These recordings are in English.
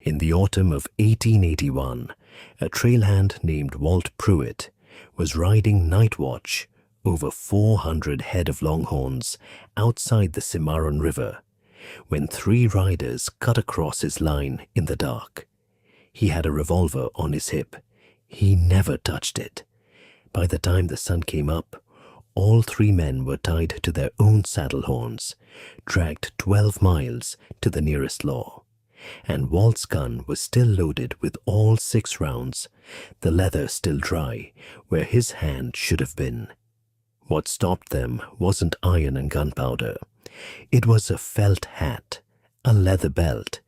In the autumn of 1881, a trailhand named Walt Pruitt was riding night watch over 400 head of longhorns outside the Cimarron River when 3 riders cut across his line in the dark. He had a revolver on his hip. He never touched it. By the time the sun came up, all 3 men were tied to their own saddle horns, dragged 12 miles to the nearest law. And Walt's gun was still loaded with all 6 rounds, the leather still dry where his hand should have been. What stopped them wasn't iron and gunpowder. It was a felt hat, a leather belt,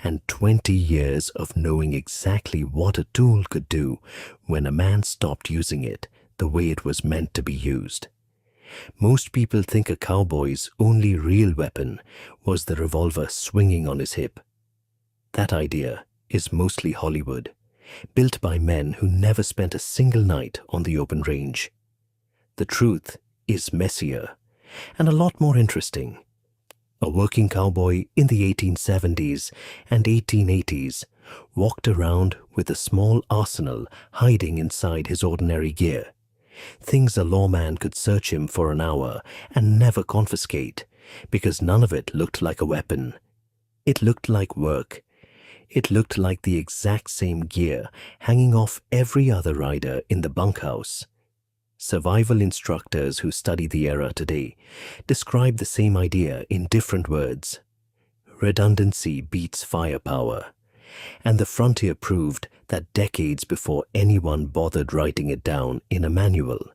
and 20 years of knowing exactly what a tool could do when a man stopped using it the way it was meant to be used. Most people think a cowboy's only real weapon was the revolver swinging on his hip. That idea is mostly Hollywood, built by men who never spent a single night on the open range. The truth is messier and a lot more interesting. A working cowboy in the 1870s and 1880s walked around with a small arsenal hiding inside his ordinary gear. Things a lawman could search him for an hour and never confiscate, because none of it looked like a weapon. It looked like work. It looked like the exact same gear hanging off every other rider in the bunkhouse. Survival instructors who study the era today describe the same idea in different words. Redundancy beats firepower, and the frontier proved that decades before anyone bothered writing it down in a manual.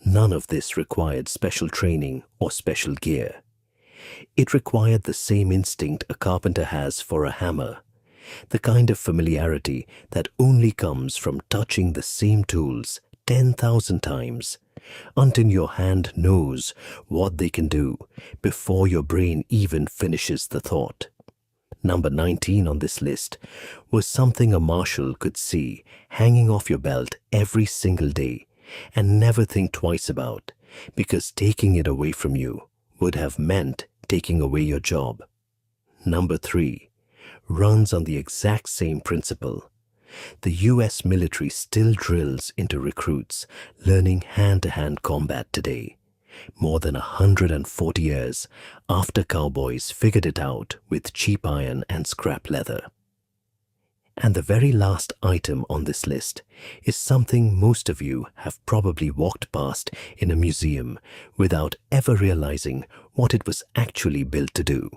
None of this required special training or special gear. It required the same instinct a carpenter has for a hammer, the kind of familiarity that only comes from touching the same tools 10,000 times until your hand knows what they can do before your brain even finishes the thought. Number 19 on this list was something a marshal could see hanging off your belt every single day and never think twice about, because taking it away from you would have meant taking away your job. Number 3 runs on the exact same principle. The U.S. military still drills into recruits learning hand-to-hand combat today, more than 140 years after cowboys figured it out with cheap iron and scrap leather. And the very last item on this list is something most of you have probably walked past in a museum without ever realizing what it was actually built to do.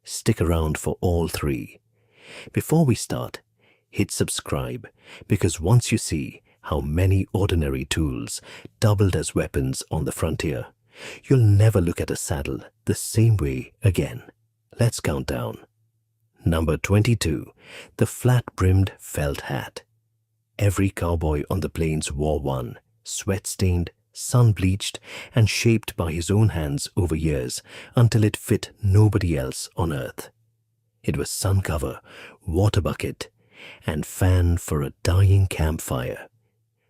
Stick around for all 3. Before we start, hit subscribe, because once you see how many ordinary tools doubled as weapons on the frontier, you'll never look at a saddle the same way again. Let's count down. Number 22, the flat-brimmed felt hat. Every cowboy on the plains wore one, sweat-stained, sun-bleached, and shaped by his own hands over years until it fit nobody else on earth. It was sun cover, water bucket, and fan for a dying campfire.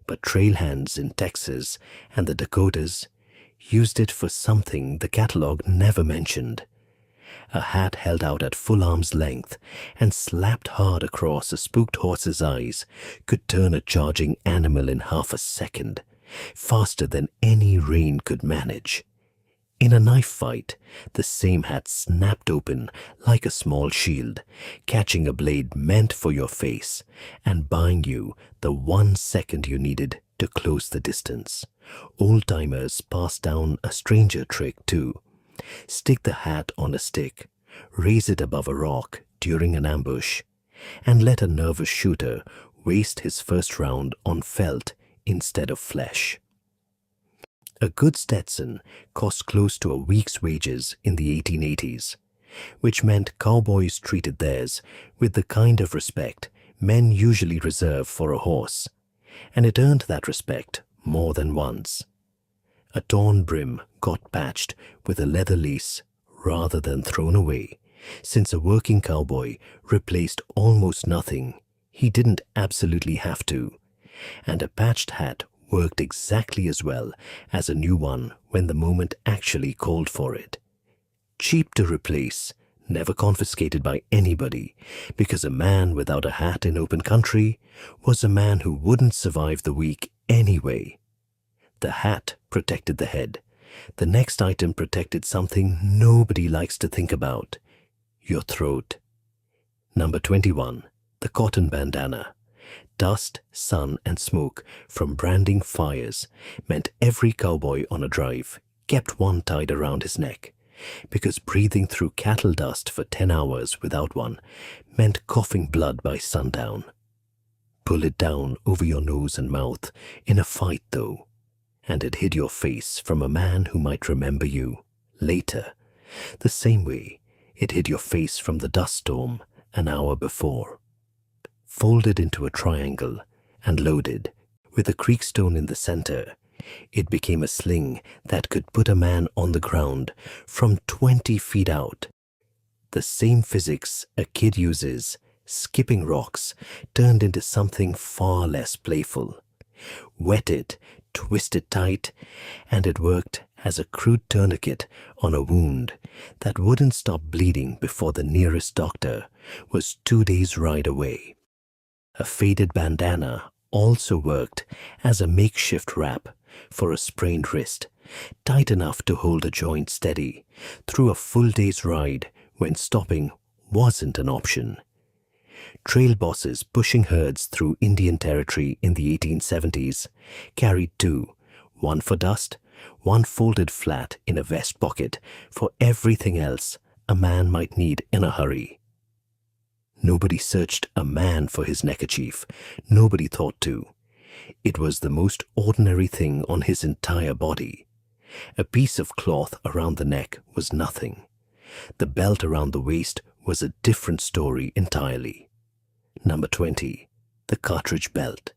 But trail hands in Texas and the Dakotas used it for something the catalog never mentioned. A hat held out at full arm's length and slapped hard across a spooked horse's eyes could turn a charging animal in half a second, faster than any rein could manage. In a knife fight, the same hat snapped open like a small shield, catching a blade meant for your face and buying you the 1 second you needed to close the distance. Old-timers passed down a stranger trick too. Stick the hat on a stick, raise it above a rock during an ambush, and let a nervous shooter waste his first round on felt instead of flesh. A good Stetson cost close to a week's wages in the 1880s, which meant cowboys treated theirs with the kind of respect men usually reserve for a horse, and it earned that respect more than once. A torn brim got patched with a leather lace rather than thrown away, since a working cowboy replaced almost nothing he didn't absolutely have to, and a patched hat worked exactly as well as a new one when the moment actually called for it. Cheap to replace, never confiscated by anybody, because a man without a hat in open country was a man who wouldn't survive the week anyway. The hat protected the head. The next item protected something nobody likes to think about: your throat. Number 21. The cotton bandana. Dust, sun, and smoke from branding fires meant every cowboy on a drive kept one tied around his neck, because breathing through cattle dust for 10 hours without one meant coughing blood by sundown. Pull it down over your nose and mouth in a fight, though, and it hid your face from a man who might remember you later, the same way it hid your face from the dust storm an hour before. Folded into a triangle and loaded, with a creekstone in the center, it became a sling that could put a man on the ground from 20 feet out. The same physics a kid uses, skipping rocks, turned into something far less playful. Wet it, twist it tight, and it worked as a crude tourniquet on a wound that wouldn't stop bleeding before the nearest doctor was 2 days' ride away. A faded bandana also worked as a makeshift wrap for a sprained wrist, tight enough to hold a joint steady through a full day's ride when stopping wasn't an option. Trail bosses pushing herds through Indian Territory in the 1870s carried two, one for dust, one folded flat in a vest pocket for everything else a man might need in a hurry. Nobody searched a man for his neckerchief. Nobody thought to. It was the most ordinary thing on his entire body. A piece of cloth around the neck was nothing. The belt around the waist was a different story entirely. Number 20. The cartridge belt.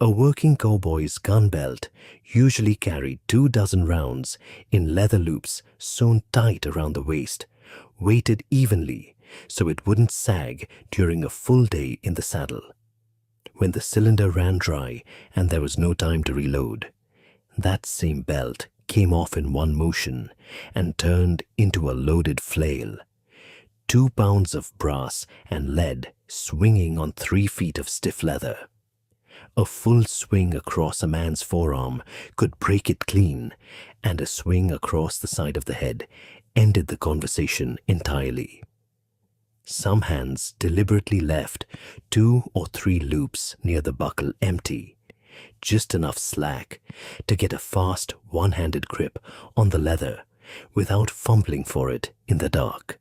A working cowboy's gun belt usually carried 24 rounds in leather loops sewn tight around the waist, weighted evenly so it wouldn't sag during a full day in the saddle. When the cylinder ran dry and there was no time to reload, that same belt came off in one motion and turned into a loaded flail. 2 pounds of brass and lead swinging on 3 feet of stiff leather. A full swing across a man's forearm could break it clean, and a swing across the side of the head ended the conversation entirely. Some hands deliberately left 2 or 3 loops near the buckle empty, just enough slack to get a fast one-handed grip on the leather without fumbling for it in the dark.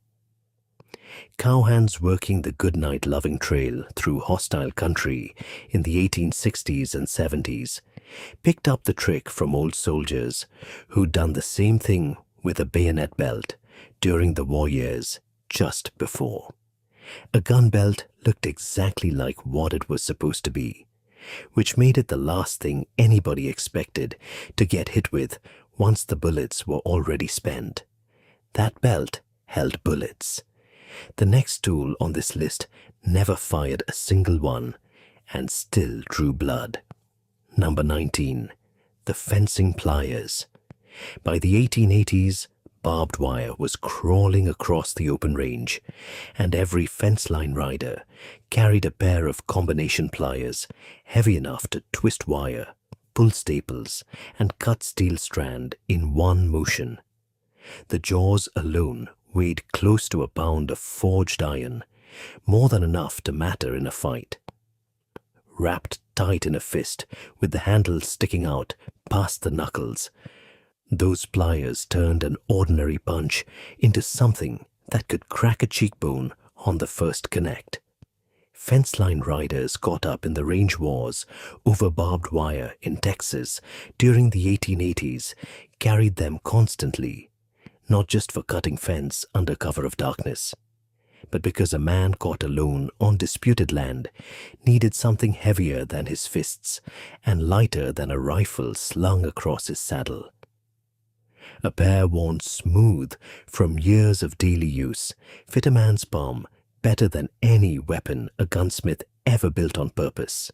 Cowhands working the goodnight loving trail through hostile country in the 1860s and 70s picked up the trick from old soldiers who'd done the same thing with a bayonet belt during the war years just before. A gun belt looked exactly like what it was supposed to be, which made it the last thing anybody expected to get hit with once the bullets were already spent. That belt held bullets. The next tool on this list never fired a single one and still drew blood. Number 19. The fencing pliers. By the 1880s, barbed wire was crawling across the open range, and every fence line rider carried a pair of combination pliers heavy enough to twist wire, pull staples, and cut steel strand in one motion. The jaws alone weighed close to 1 pound of forged iron, more than enough to matter in a fight. Wrapped tight in a fist with the handle sticking out past the knuckles, those pliers turned an ordinary punch into something that could crack a cheekbone on the first connect. Fence line riders caught up in the range wars over barbed wire in Texas during the 1880s carried them constantly, not just for cutting fence under cover of darkness, but because a man caught alone on disputed land needed something heavier than his fists and lighter than a rifle slung across his saddle. A pair worn smooth from years of daily use fit a man's palm better than any weapon a gunsmith ever built on purpose,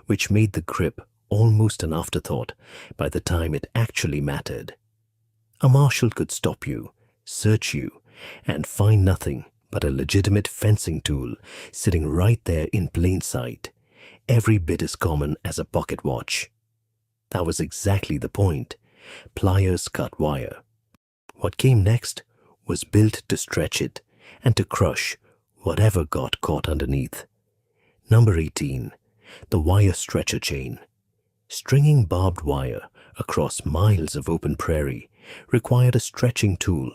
which made the grip almost an afterthought by the time it actually mattered. A marshal could stop you, search you, and find nothing but a legitimate fencing tool sitting right there in plain sight, every bit as common as a pocket watch. That was exactly the point. Pliers cut wire. What came next was built to stretch it and to crush whatever got caught underneath. Number 18. The wire stretcher chain. Stringing barbed wire across miles of open prairie required a stretching tool,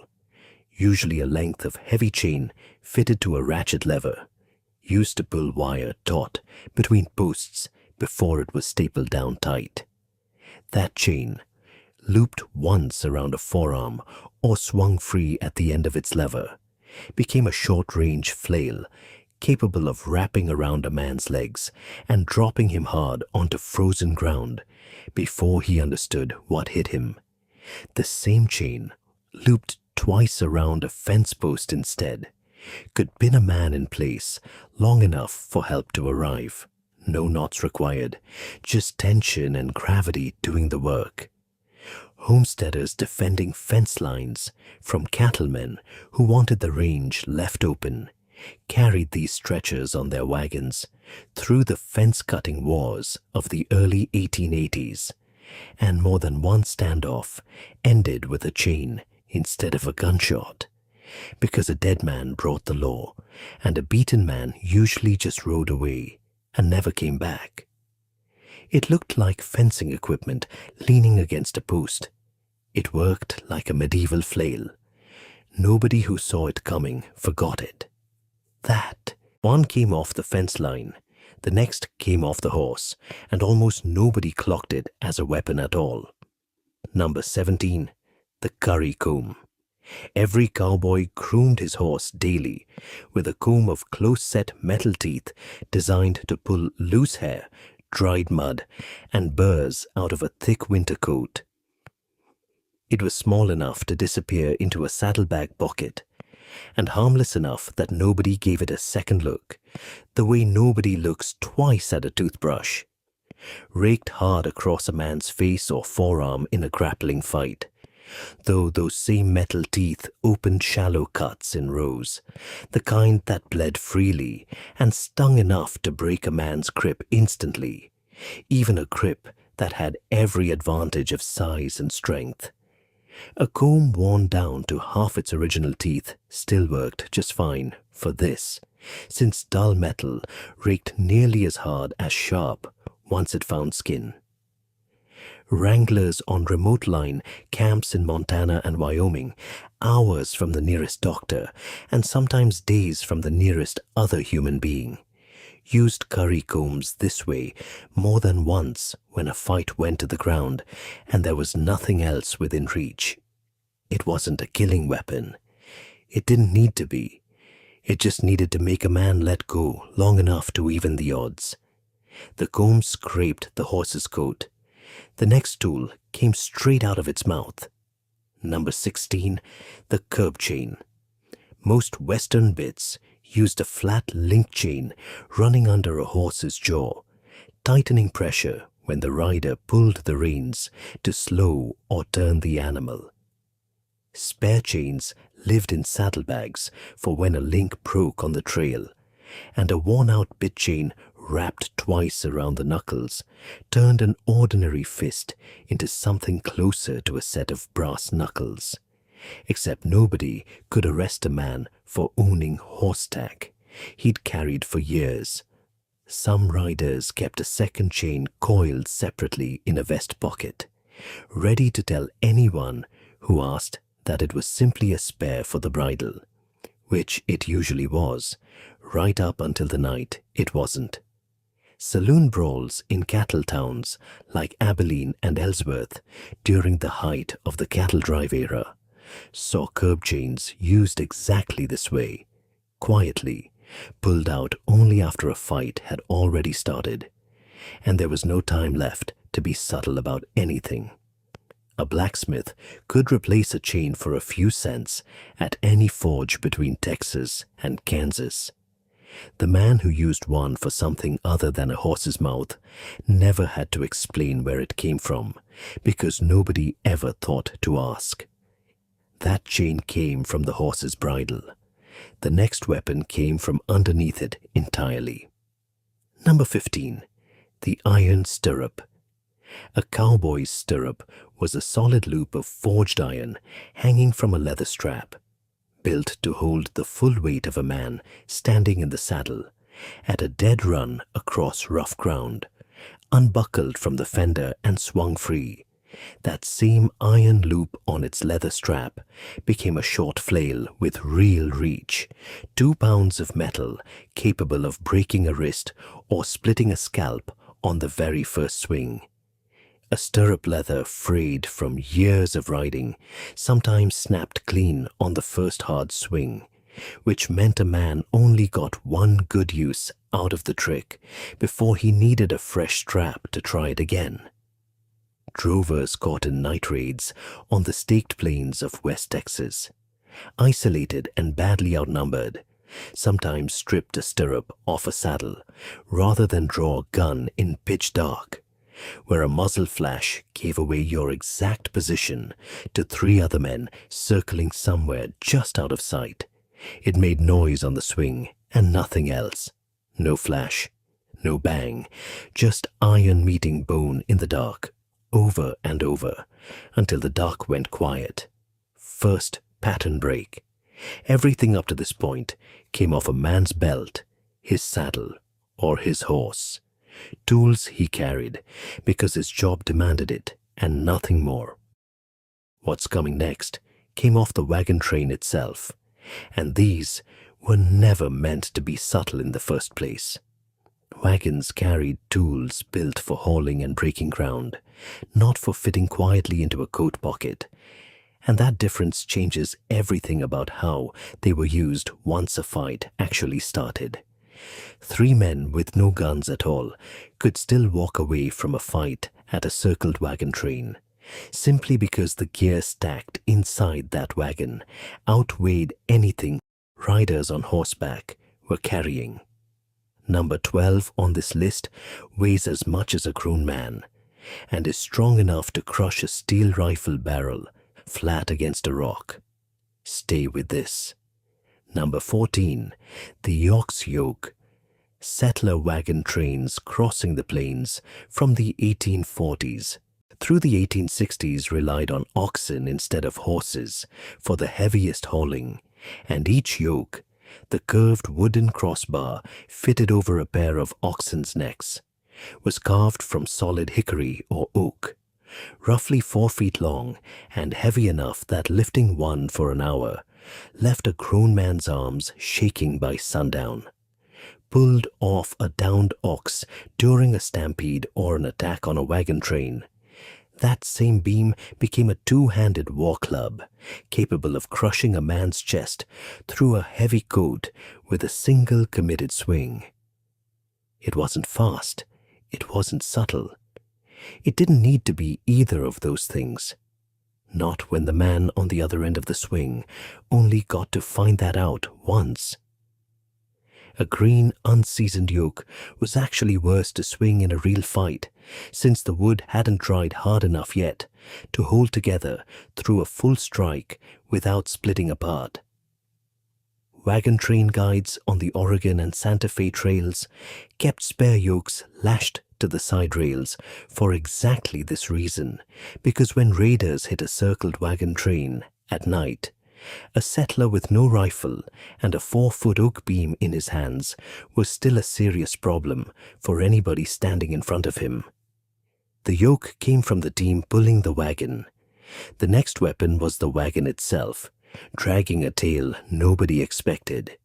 usually a length of heavy chain fitted to a ratchet lever, used to pull wire taut between posts before it was stapled down tight. That chain, looped once around a forearm or swung free at the end of its lever, became a short-range flail capable of wrapping around a man's legs and dropping him hard onto frozen ground before he understood what hit him. The same chain, looped twice around a fence post instead, could pin a man in place long enough for help to arrive. No knots required, just tension and gravity doing the work. Homesteaders defending fence lines from cattlemen who wanted the range left open carried these stretchers on their wagons through the fence-cutting wars of the early 1880s, and more than one standoff ended with a chain instead of a gunshot, because a dead man brought the law, and a beaten man usually just rode away and never came back. It looked like fencing equipment leaning against a post. It worked like a medieval flail. Nobody who saw it coming forgot it. That one came off the fence line, the next came off the horse, and almost nobody clocked it as a weapon at all. Number 17. The curry comb. Every cowboy groomed his horse daily with a comb of close-set metal teeth designed to pull loose hair, dried mud, and burrs out of a thick winter coat. It was small enough to disappear into a saddlebag pocket, and harmless enough that nobody gave it a second look, the way nobody looks twice at a toothbrush. Raked hard across a man's face or forearm in a grappling fight, though those same metal teeth opened shallow cuts in rows, the kind that bled freely and stung enough to break a man's grip instantly, even a grip that had every advantage of size and strength. A comb worn down to half its original teeth still worked just fine for this, since dull metal raked nearly as hard as sharp once it found skin. Wranglers on remote line camps in Montana and Wyoming, hours from the nearest doctor and sometimes days from the nearest other human being, used curry combs this way more than once when a fight went to the ground and there was nothing else within reach. It wasn't a killing weapon. It didn't need to be. It just needed to make a man let go long enough to even the odds. The comb scraped the horse's coat. The next tool came straight out of its mouth. Number 16, the curb chain. Most Western bits used a flat link chain running under a horse's jaw, tightening pressure when the rider pulled the reins to slow or turn the animal. Spare chains lived in saddlebags for when a link broke on the trail, and a worn-out bit chain wrapped twice around the knuckles turned an ordinary fist into something closer to a set of brass knuckles. Except nobody could arrest a man for owning horse tack he'd carried for years. Some riders kept a second chain coiled separately in a vest pocket, ready to tell anyone who asked that it was simply a spare for the bridle, which it usually was, right up until the night it wasn't. Saloon brawls in cattle towns like Abilene and Ellsworth during the height of the cattle drive era saw curb chains used exactly this way, quietly, pulled out only after a fight had already started, and there was no time left to be subtle about anything. A blacksmith could replace a chain for a few cents at any forge between Texas and Kansas. The man who used one for something other than a horse's mouth never had to explain where it came from, because nobody ever thought to ask. That chain came from the horse's bridle. The next weapon came from underneath it entirely. Number 15. The iron stirrup. A cowboy's stirrup was a solid loop of forged iron hanging from a leather strap, built to hold the full weight of a man standing in the saddle at a dead run across rough ground. Unbuckled from the fender and swung free, that same iron loop on its leather strap became a short flail with real reach, 2 pounds of metal capable of breaking a wrist or splitting a scalp on the very first swing. A stirrup leather frayed from years of riding sometimes snapped clean on the first hard swing, which meant a man only got one good use out of the trick before he needed a fresh strap to try it again. Drovers caught in night raids on the staked plains of West Texas, isolated and badly outnumbered, sometimes stripped a stirrup off a saddle rather than draw a gun in pitch dark, where a muzzle flash gave away your exact position to 3 other men circling somewhere just out of sight. It made noise on the swing and nothing else. No flash, no bang, just iron meeting bone in the dark, over and over, until the dark went quiet. First pattern break. Everything up to this point came off a man's belt, his saddle, or his horse. Tools he carried because his job demanded it, and nothing more. What's coming next came off the wagon train itself, and these were never meant to be subtle in the first place. Wagons carried tools built for hauling and breaking ground, not for fitting quietly into a coat pocket, and that difference changes everything about how they were used once a fight actually started. 3 men with no guns at all could still walk away from a fight at a circled wagon train, simply because the gear stacked inside that wagon outweighed anything riders on horseback were carrying. Number 12 on this list weighs as much as a grown man and is strong enough to crush a steel rifle barrel flat against a rock. Stay with this. Number 14, the York's yoke. Settler wagon trains crossing the plains from the 1840s through the 1860s relied on oxen instead of horses for the heaviest hauling, and each yoke, the curved wooden crossbar fitted over a pair of oxen's necks, was carved from solid hickory or oak, roughly 4 feet long and heavy enough that lifting one for an hour left a grown man's arms shaking by sundown. Pulled off a downed ox during a stampede or an attack on a wagon train, that same beam became a 2-handed war club, capable of crushing a man's chest through a heavy coat with a single committed swing. It wasn't fast. It wasn't subtle. It didn't need to be either of those things. Not when the man on the other end of the swing only got to find that out once. A green, unseasoned yoke was actually worse to swing in a real fight, since the wood hadn't dried hard enough yet to hold together through a full strike without splitting apart. Wagon train guides on the Oregon and Santa Fe trails kept spare yokes lashed to the side rails for exactly this reason, because when raiders hit a circled wagon train at night, a settler with no rifle and a 4-foot oak beam in his hands was still a serious problem for anybody standing in front of him. The yoke came from the team pulling the wagon. The next weapon was the wagon itself, dragging a tail nobody expected.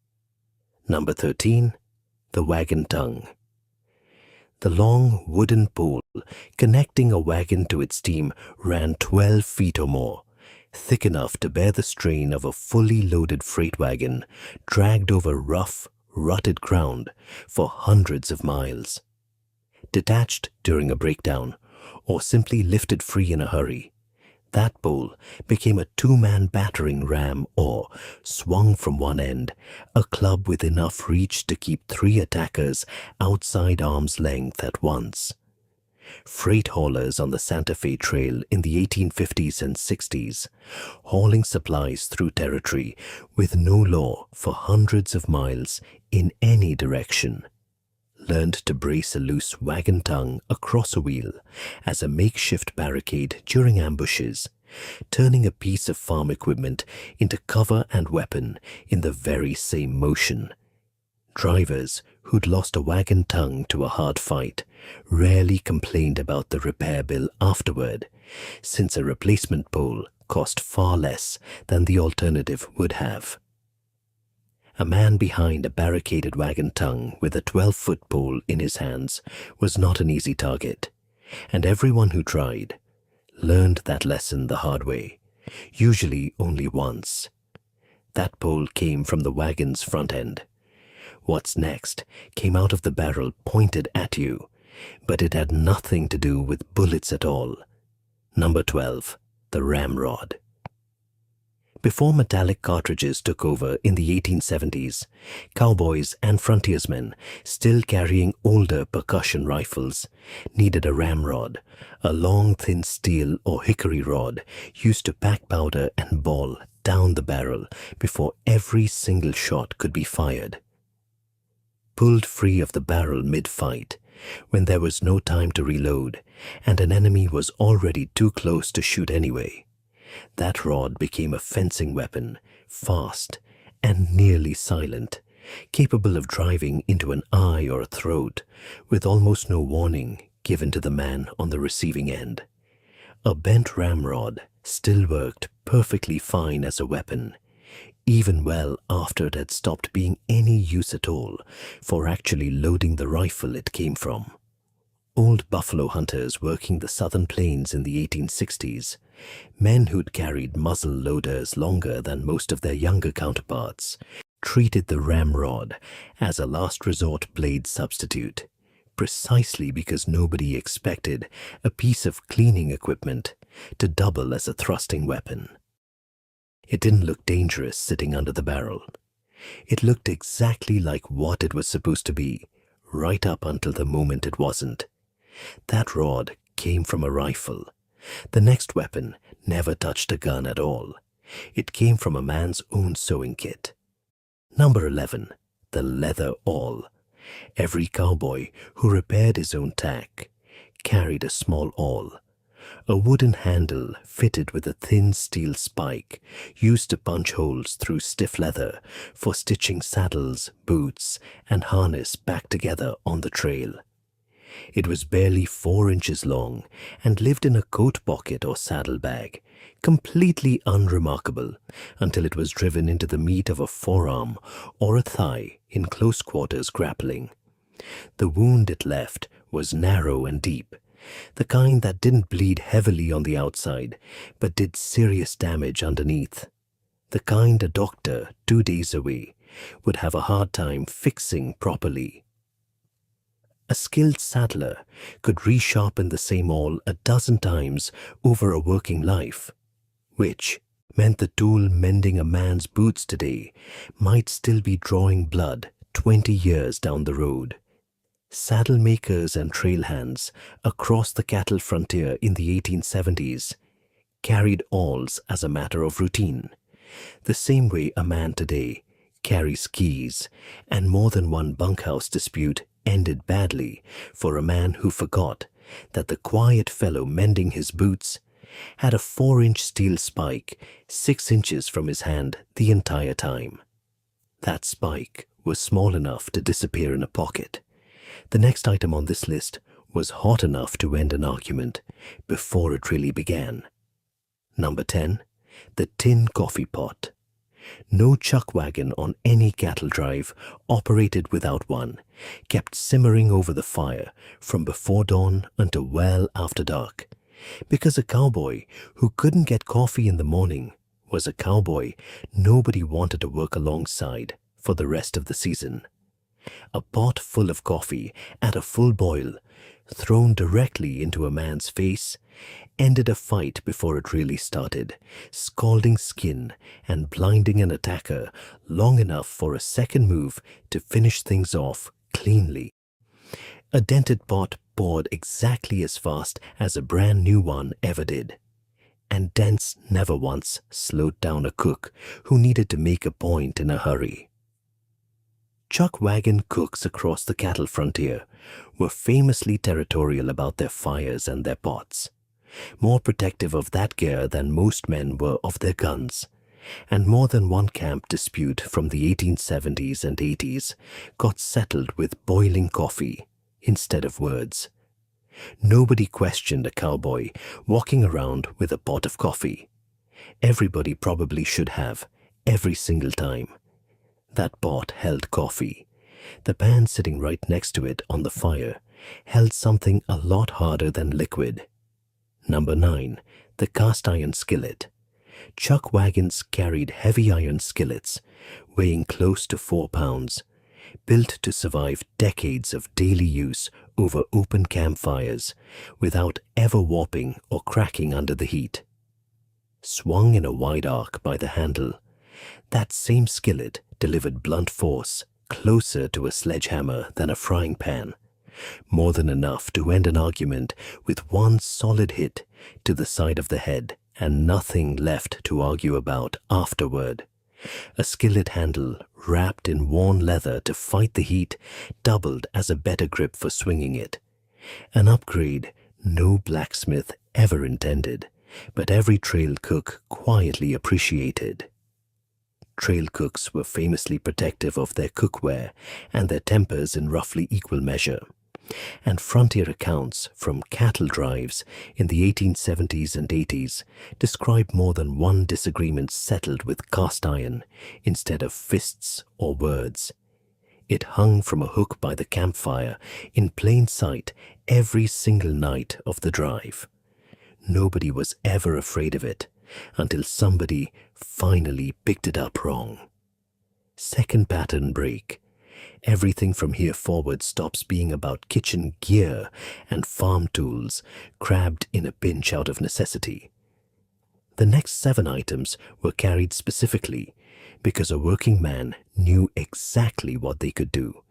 Number 13, the wagon tongue. The long wooden pole connecting a wagon to its team ran 12 feet or more, thick enough to bear the strain of a fully loaded freight wagon dragged over rough, rutted ground for hundreds of miles. Detached during a breakdown, or simply lifted free in a hurry, that pole became a 2-man battering ram or, swung from one end, a club with enough reach to keep 3 attackers outside arm's length at once. freight haulers on the Santa Fe Trail in the 1850s and 60s, hauling supplies through territory with no law for hundreds of miles in any direction, learned to brace a loose wagon tongue across a wheel as a makeshift barricade during ambushes, turning a piece of farm equipment into cover and weapon in the very same motion. Drivers who'd lost a wagon tongue to a hard fight rarely complained about the repair bill afterward, since a replacement pole cost far less than the alternative would have. A man behind a barricaded wagon tongue with a 12-foot pole in his hands was not an easy target, and everyone who tried learned that lesson the hard way, usually only once. That pole came from the wagon's front end. What's next came out of the barrel pointed at you, but it had nothing to do with bullets at all. Number 12, the ramrod. Before metallic cartridges took over in the 1870s, cowboys and frontiersmen, still carrying older percussion rifles, needed a ramrod, a long thin steel or hickory rod used to pack powder and ball down the barrel before every single shot could be fired. Pulled free of the barrel mid-fight, when there was no time to reload and an enemy was already too close to shoot anyway, that rod became a fencing weapon, fast and nearly silent, capable of driving into an eye or a throat with almost no warning given to the man on the receiving end. A bent ramrod still worked perfectly fine as a weapon, even well after it had stopped being any use at all for actually loading the rifle it came from. Old buffalo hunters working the southern plains in the 1860s, men who'd carried muzzle loaders longer than most of their younger counterparts, treated the ramrod as a last resort blade substitute, precisely because nobody expected a piece of cleaning equipment to double as a thrusting weapon. It didn't look dangerous sitting under the barrel. It looked exactly like what it was supposed to be, right up until the moment it wasn't. That rod came from a rifle. The next weapon never touched a gun at all. It came from a man's own sewing kit. Number 11, the leather awl. Every cowboy who repaired his own tack carried a small awl, a wooden handle fitted with a thin steel spike used to punch holes through stiff leather for stitching saddles, boots, and harness back together on the trail. It was barely 4 inches long and lived in a coat pocket or saddle bag, completely unremarkable until it was driven into the meat of a forearm or a thigh in close quarters grappling. The wound it left was narrow and deep, the kind that didn't bleed heavily on the outside but did serious damage underneath, the kind a doctor 2 days away would have a hard time fixing properly. A skilled saddler could resharpen the same awl a dozen times over a working life, which meant the tool mending a man's boots today might still be drawing blood 20 years down the road. Saddle makers and trail hands across the cattle frontier in the 1870s carried awls as a matter of routine, the same way a man today carries keys, and more than one bunkhouse dispute ended badly for a man who forgot that the quiet fellow mending his boots had a 4-inch steel spike 6 inches from his hand the entire time. That spike was small enough to disappear in a pocket. The next item on this list was hot enough to end an argument before it really began. Number 10, the tin coffee pot. No chuck wagon on any cattle drive operated without one, kept simmering over the fire from before dawn until well after dark, because a cowboy who couldn't get coffee in the morning was a cowboy nobody wanted to work alongside for the rest of the season. A pot full of coffee at a full boil, thrown directly into a man's face, ended a fight before it really started, scalding skin and blinding an attacker long enough for a second move to finish things off cleanly. A dented pot bored exactly as fast as a brand new one ever did. And Dents never once slowed down a cook who needed to make a point in a hurry. Chuck wagon cooks across the cattle frontier were famously territorial about their fires and their pots, more protective of that gear than most men were of their guns, and more than one camp dispute from the 1870s and 80s got settled with boiling coffee instead of words. Nobody questioned a cowboy walking around with a pot of coffee. Everybody probably should have, every single time. That pot held coffee. The pan sitting right next to it on the fire held something a lot harder than liquid. Number 9. The cast iron skillet. Chuck wagons carried heavy iron skillets, weighing close to 4 pounds, built to survive decades of daily use over open campfires without ever warping or cracking under the heat. Swung in a wide arc by the handle, that same skillet delivered blunt force closer to a sledgehammer than a frying pan, more than enough to end an argument with one solid hit to the side of the head and nothing left to argue about afterward. A skillet handle wrapped in worn leather to fight the heat doubled as a better grip for swinging it. An upgrade no blacksmith ever intended, but every trail cook quietly appreciated. Trail cooks were famously protective of their cookware and their tempers in roughly equal measure, and frontier accounts from cattle drives in the 1870s and 80s describe more than one disagreement settled with cast iron instead of fists or words. It hung from a hook by the campfire in plain sight every single night of the drive. Nobody was ever afraid of it until somebody finally picked it up wrong. Second pattern break. Everything from here forward stops being about kitchen gear and farm tools grabbed in a pinch out of necessity. The next 7 items were carried specifically because a working man knew exactly what they could do,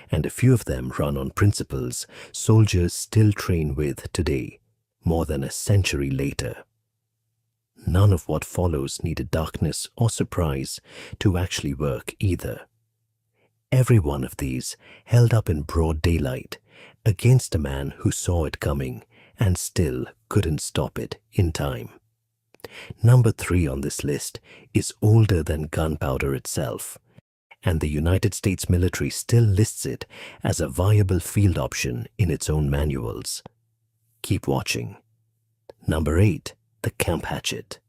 and a few of them run on principles soldiers still train with today, more than a century later. None of what follows needed darkness or surprise to actually work either. Every one of these held up in broad daylight against a man who saw it coming and still couldn't stop it in time. Number 3 on this list is older than gunpowder itself, and the United States military still lists it as a viable field option in its own manuals. Keep watching. Number 8. The camp hatchet.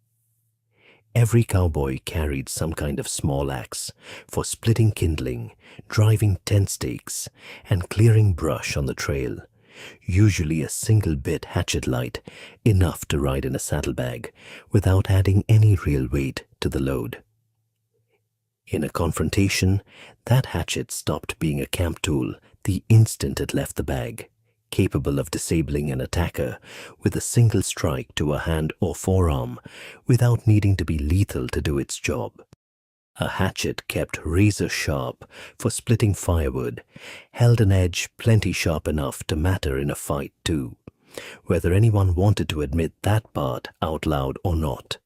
Every cowboy carried some kind of small axe for splitting kindling, driving tent stakes, and clearing brush on the trail, usually a single-bit hatchet light, enough to ride in a saddlebag without adding any real weight to the load. In a confrontation, that hatchet stopped being a camp tool the instant it left the bag, capable of disabling an attacker with a single strike to a hand or forearm without needing to be lethal to do its job. A hatchet kept razor sharp for splitting firewood, held an edge plenty sharp enough to matter in a fight too, whether anyone wanted to admit that part out loud or not.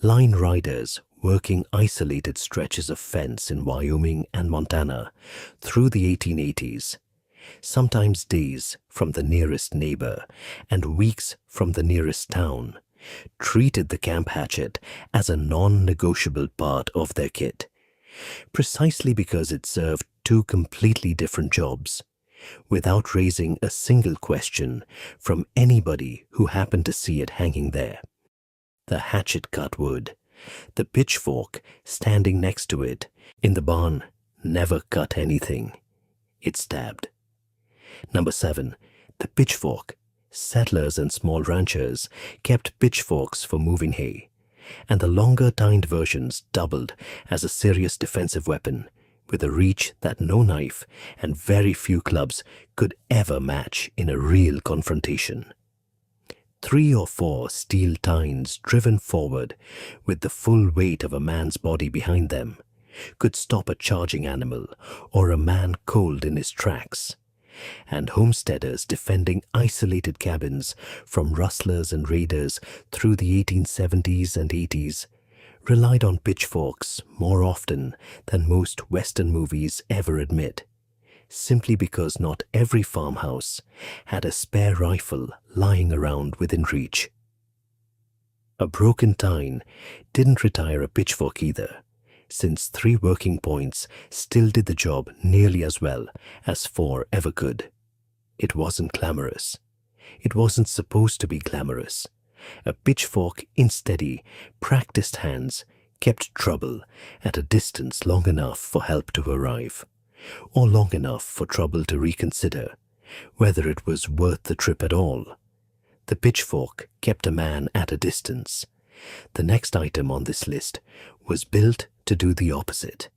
Line riders working isolated stretches of fence in Wyoming and Montana through the 1880s, sometimes days from the nearest neighbor and weeks from the nearest town, treated the camp hatchet as a non-negotiable part of their kit, precisely because it served 2 completely different jobs, without raising a single question from anybody who happened to see it hanging there. The hatchet cut wood. The pitchfork standing next to it in the barn never cut anything. It stabbed. Number 7. The pitchfork. Settlers and small ranchers kept pitchforks for moving hay, and the longer tined versions doubled as a serious defensive weapon, with a reach that no knife and very few clubs could ever match in a real confrontation. 3 or 4 steel tines driven forward with the full weight of a man's body behind them could stop a charging animal or a man cold in his tracks, and homesteaders defending isolated cabins from rustlers and raiders through the 1870s and 80s relied on pitchforks more often than most Western movies ever admit, simply because not every farmhouse had a spare rifle lying around within reach. A broken tine didn't retire a pitchfork either, since 3 working points still did the job nearly as well as 4 ever could. It wasn't glamorous. It wasn't supposed to be glamorous. A pitchfork in steady, practiced hands kept trouble at a distance long enough for help to arrive, or long enough for trouble to reconsider whether it was worth the trip at all. The pitchfork kept a man at a distance. The next item on this list was built to do the opposite.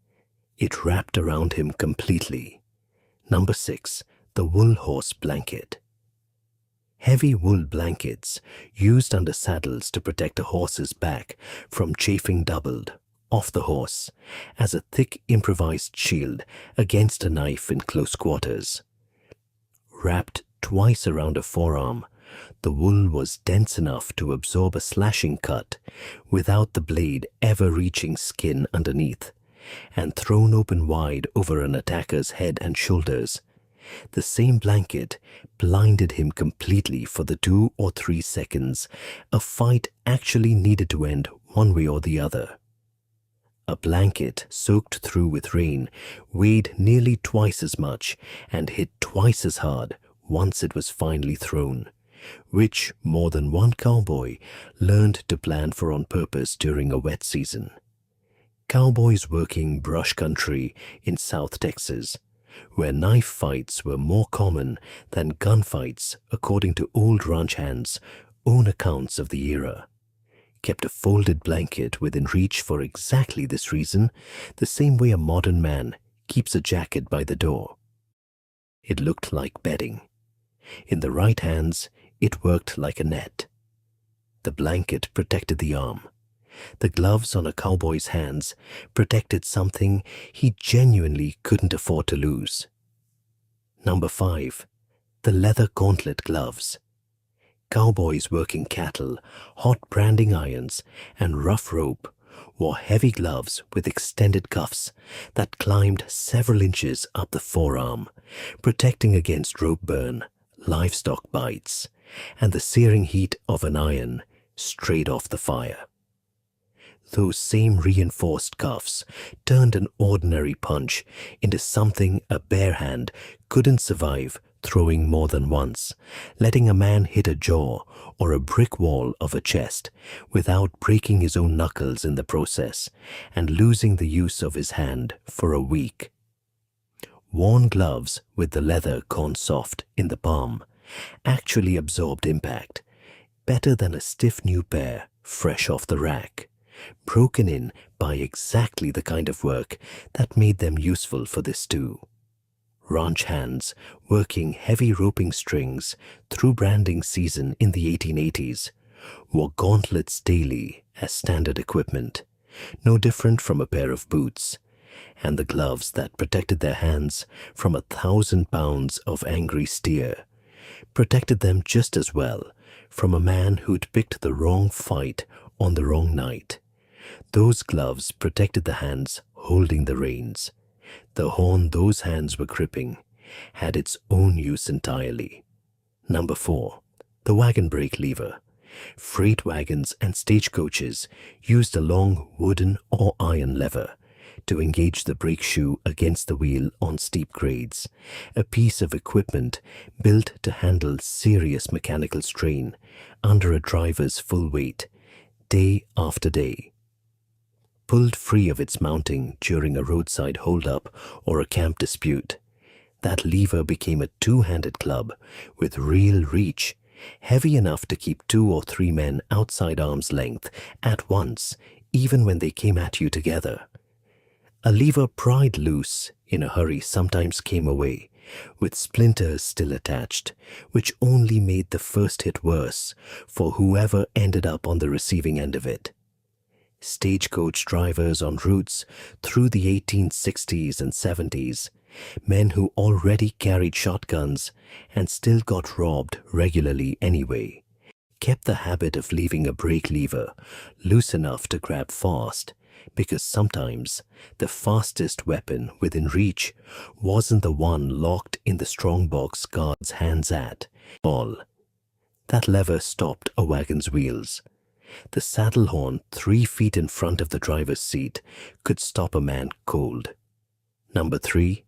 It wrapped around him completely. Number 6, the wool horse blanket. Heavy wool blankets used under saddles to protect a horse's back from chafing doubled off the horse as a thick improvised shield against a knife in close quarters. Wrapped twice around a forearm, the wool was dense enough to absorb a slashing cut without the blade ever reaching skin underneath, and thrown open wide over an attacker's head and shoulders. The same blanket blinded him completely for the 2 or 3 seconds a fight actually needed to end one way or the other. A blanket soaked through with rain weighed nearly twice as much and hit twice as hard once it was finally thrown, which more than one cowboy learned to plan for on purpose during a wet season. Cowboys working brush country in South Texas, where knife fights were more common than gunfights according to old ranch hands' own accounts of the era, kept a folded blanket within reach for exactly this reason, the same way a modern man keeps a jacket by the door. It looked like bedding. In the right hands, it worked like a net. The blanket protected the arm. The gloves on a cowboy's hands protected something he genuinely couldn't afford to lose. Number 5, the leather gauntlet gloves. Cowboys working cattle, hot branding irons, and rough rope wore heavy gloves with extended cuffs that climbed several inches up the forearm, protecting against rope burn, livestock bites, and the searing heat of an iron straight off the fire. Those same reinforced cuffs turned an ordinary punch into something a bare hand couldn't survive throwing more than once, letting a man hit a jaw or a brick wall of a chest without breaking his own knuckles in the process and losing the use of his hand for a week. Worn gloves with the leather corn soft in the palm actually absorbed impact better than a stiff new pair fresh off the rack, broken in by exactly the kind of work that made them useful for this too. Ranch hands working heavy roping strings through branding season in the 1880s wore gauntlets daily as standard equipment, no different from a pair of boots, and the gloves that protected their hands from 1,000 pounds of angry steer protected them just as well from a man who'd picked the wrong fight on the wrong night. Those gloves protected the hands holding the reins. The horn those hands were gripping had its own use entirely. Number 4, the wagon brake lever. Freight wagons and stagecoaches used a long wooden or iron lever to engage the brake shoe against the wheel on steep grades, a piece of equipment built to handle serious mechanical strain under a driver's full weight, day after day. Pulled free of its mounting during a roadside holdup or a camp dispute, that lever became a two-handed club with real reach, heavy enough to keep 2 or 3 men outside arm's length at once, even when they came at you together. A lever pried loose in a hurry sometimes came away, with splinters still attached, which only made the first hit worse for whoever ended up on the receiving end of it. Stagecoach drivers on routes through the 1860s and 70s Men who already carried shotguns and still got robbed regularly anyway, kept the habit of leaving a brake lever loose enough to grab fast, because sometimes the fastest weapon within reach wasn't the one locked in the strongbox guard's hands at all. That lever stopped a wagon's wheels. The saddle horn 3 feet in front of the driver's seat could stop a man cold. Number 3,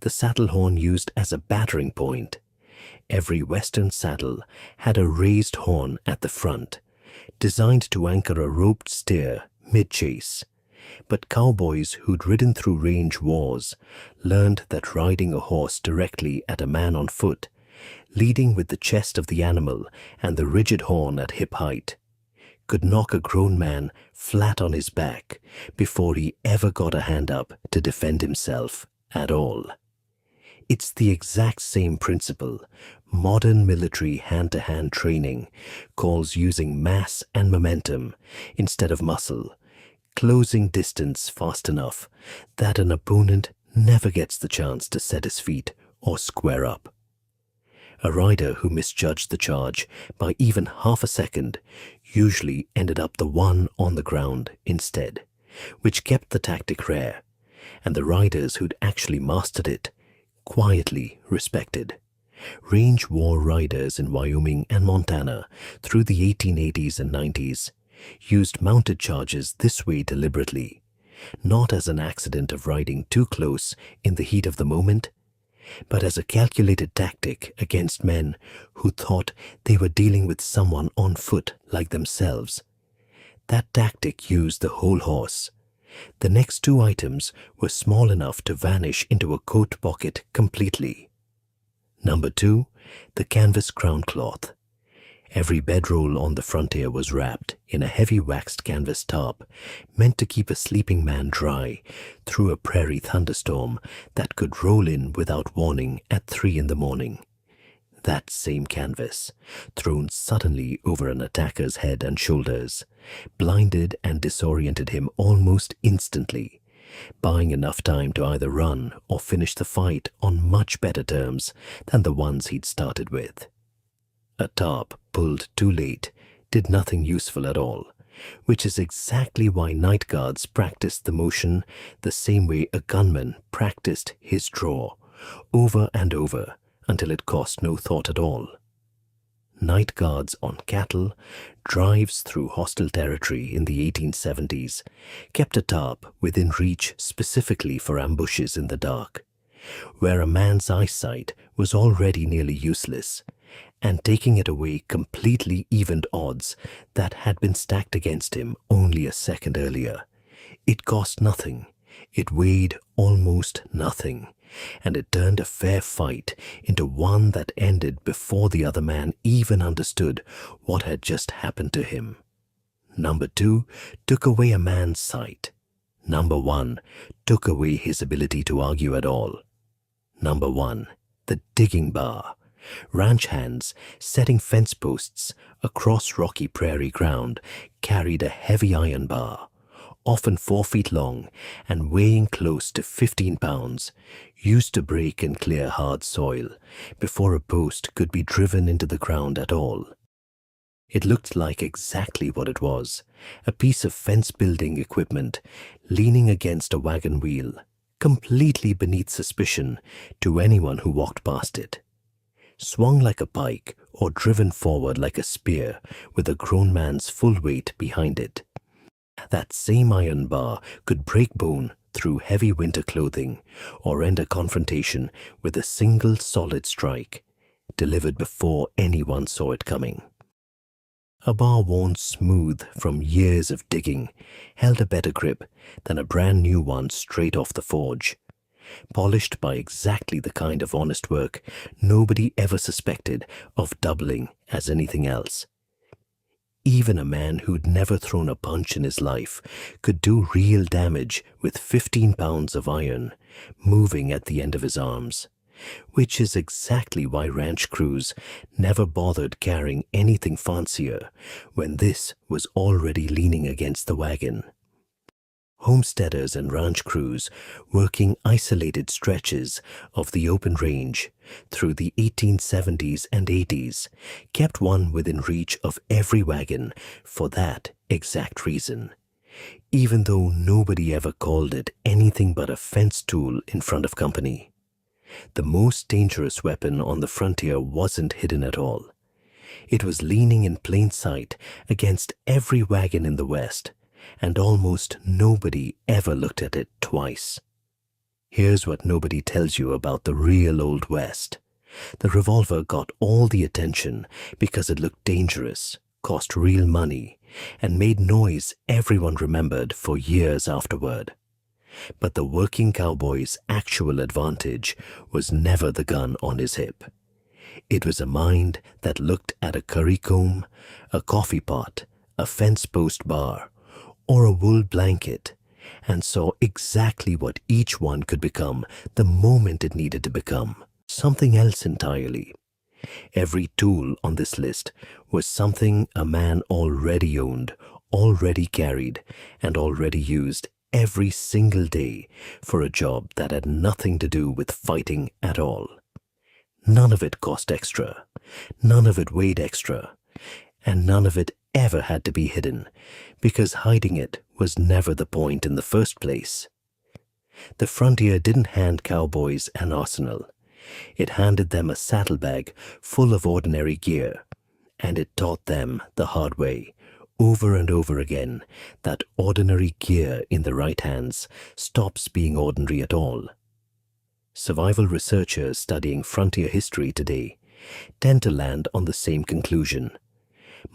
the saddle horn used as a battering point. Every Western saddle had a raised horn at the front, designed to anchor a roped steer mid-chase. But cowboys who'd ridden through range wars learned that riding a horse directly at a man on foot, leading with the chest of the animal and the rigid horn at hip height, could knock a grown man flat on his back before he ever got a hand up to defend himself at all. It's the exact same principle modern military hand-to-hand training calls using mass and momentum instead of muscle, closing distance fast enough that an opponent never gets the chance to set his feet or square up. A rider who misjudged the charge by even half a second usually ended up the one on the ground instead, which kept the tactic rare, and the riders who'd actually mastered it quietly respected. Range war riders in Wyoming and Montana through the 1880s and 90s used mounted charges this way deliberately, not as an accident of riding too close in the heat of the moment, but as a calculated tactic against men who thought they were dealing with someone on foot like themselves. That tactic used the whole horse. The next 2 items were small enough to vanish into a coat pocket completely. Number 2, the canvas crown cloth. Every bedroll on the frontier was wrapped in a heavy waxed canvas tarp meant to keep a sleeping man dry through a prairie thunderstorm that could roll in without warning at 3 in the morning. That same canvas, thrown suddenly over an attacker's head and shoulders, blinded and disoriented him almost instantly, buying enough time to either run or finish the fight on much better terms than the ones he'd started with. A tarp pulled too late did nothing useful at all, which is exactly why night guards practiced the motion the same way a gunman practiced his draw, over and over until it cost no thought at all. Night guards on cattle, drives through hostile territory in the 1870s, kept a tarp within reach specifically for ambushes in the dark, where a man's eyesight was already nearly useless, and taking it away completely evened odds that had been stacked against him only a second earlier. It cost nothing, it weighed almost nothing, and it turned a fair fight into one that ended before the other man even understood what had just happened to him. Number 2 took away a man's sight. Number 1 took away his ability to argue at all. Number 1, the digging bar. Ranch hands setting fence posts across rocky prairie ground carried a heavy iron bar, often 4 feet long and weighing close to 15 pounds, used to break and clear hard soil before a post could be driven into the ground at all. It looked like exactly what it was, a piece of fence-building equipment leaning against a wagon wheel, completely beneath suspicion to anyone who walked past it. Swung like a pike or driven forward like a spear with a grown man's full weight behind it. That same iron bar could break bone through heavy winter clothing or end a confrontation with a single solid strike, delivered before anyone saw it coming. A bar worn smooth from years of digging held a better grip than a brand new one straight off the forge, polished by exactly the kind of honest work nobody ever suspected of doubling as anything else. Even a man who'd never thrown a punch in his life could do real damage with 15 pounds of iron moving at the end of his arms, which is exactly why ranch crews never bothered carrying anything fancier when this was already leaning against the wagon. Homesteaders and ranch crews working isolated stretches of the open range through the 1870s and 80s kept one within reach of every wagon for that exact reason, even though nobody ever called it anything but a fence tool in front of company. The most dangerous weapon on the frontier wasn't hidden at all. It was leaning in plain sight against every wagon in the West, and almost nobody ever looked at it twice. Here's what nobody tells you about the real Old West. The revolver got all the attention because it looked dangerous, cost real money, and made noise everyone remembered for years afterward. But the working cowboy's actual advantage was never the gun on his hip. It was a mind that looked at a curry comb, a coffee pot, a fence post bar, or a wool blanket, and saw exactly what each one could become the moment it needed to become, something else entirely. Every tool on this list was something a man already owned, already carried, and already used every single day for a job that had nothing to do with fighting at all. None of it cost extra, none of it weighed extra, and none of it ever had to be hidden, because hiding it was never the point in the first place. The frontier didn't hand cowboys an arsenal. It handed them a saddlebag full of ordinary gear, and it taught them the hard way, over and over again, that ordinary gear in the right hands stops being ordinary at all. Survival researchers studying frontier history today tend to land on the same conclusion.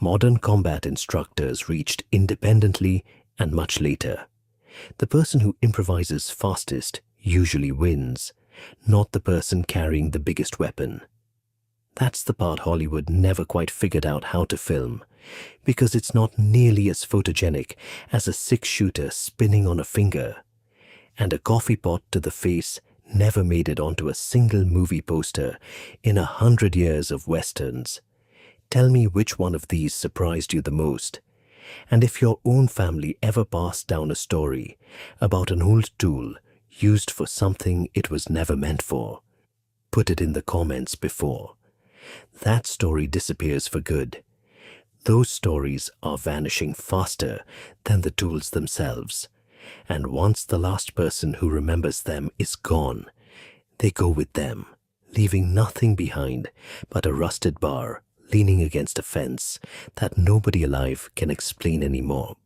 Modern combat instructors reached independently and much later. The person who improvises fastest usually wins, not the person carrying the biggest weapon. That's the part Hollywood never quite figured out how to film, because it's not nearly as photogenic as a six-shooter spinning on a finger, and a coffee pot to the face never made it onto a single movie poster in 100 years of westerns. Tell me which one of these surprised you the most, and if your own family ever passed down a story about an old tool used for something it was never meant for. Put it in the comments before. That story disappears for good. Those stories are vanishing faster than the tools themselves, and once the last person who remembers them is gone, they go with them, leaving nothing behind but a rusted bar leaning against a fence that nobody alive can explain anymore.